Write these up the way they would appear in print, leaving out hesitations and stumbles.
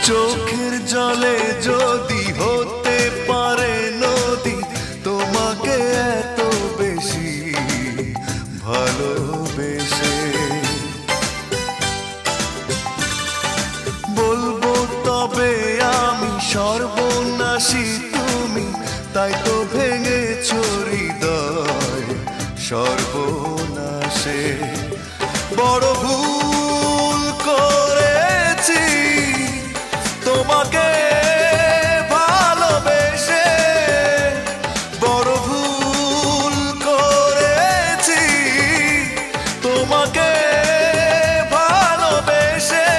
চোখের জলে যদি হতে পারে নদী, তোমাকে এত বেশি ভালোবেসে বলবো তবে আমি সর্বনাশী তুমি, তাই তো ভেঙেছো হৃদয় সর্বনাশে। বড় ভুল করেছি তোমাকে ভালোবেসে, বড় ভুল করেছি তোমাকে ভালোবেসে।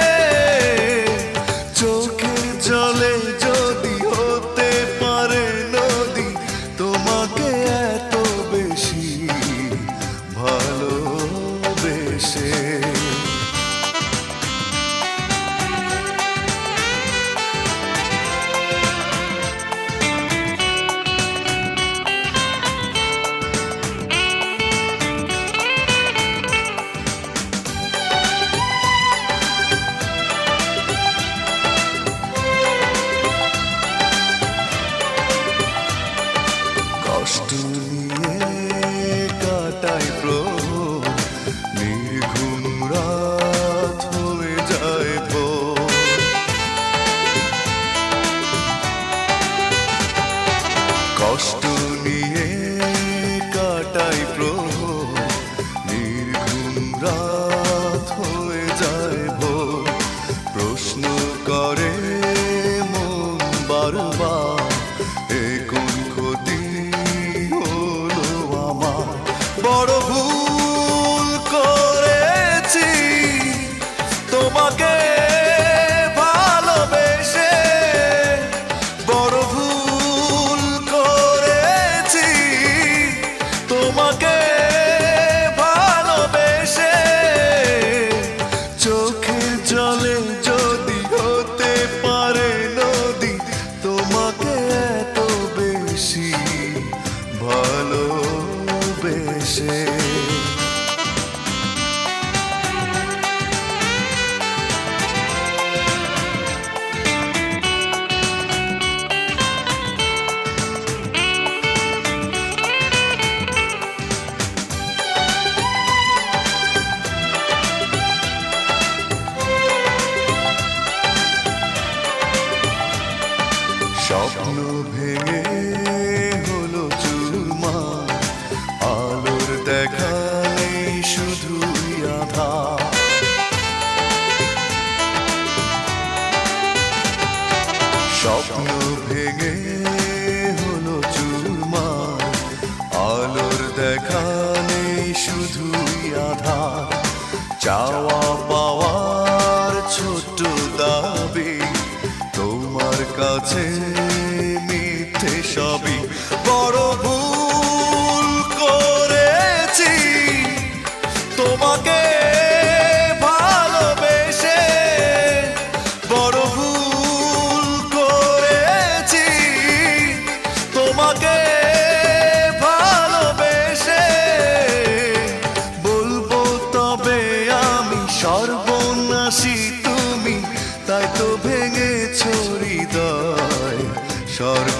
চোখের জলে যদি হতে পারে নদী, তোমাকে এত বেশি ভালোবেসে। কষ্ট নিয়ে কাটাই প্রহর, নির্ঘুম রাত হয়ে যায় ভোর। কষ্ট নিয়ে কাটাই প্রহর, নির্ঘুম রাত হয়ে যায় ভোর। প্রশ্ন করে মন বারবার, এ কোন ক্ষতি হলো আমার। বড় ভুল করেছি তোমাকে ভালোবেসে, বড় ভুল করেছি তোমাকে ভালোবেসে। চোখের জলে যদি হতে পারে নদী, তোমাকে এত বেশি ভালোবেসে। স্বপ্ন ভেঙে হলো চুরমার, আলোর দেখা নেই শুধুই আঁধার। স্বপ্ন ভেঙে হলো চুরমার, আলোর দেখা নেই শুধুই আঁধার। চাওয়া পাওয়ার ছোট দাবি, তোমার কাছে মিথ্যে সবই। বড় ভুল করেছি তোমাকে ভালোবেসে, বড় ভুল করেছি তোমাকে ভালোবেসে। বলবো তবে আমি সর্বনাশী তুমি, তাই তো ভেঙেছো হৃদয় সর্ব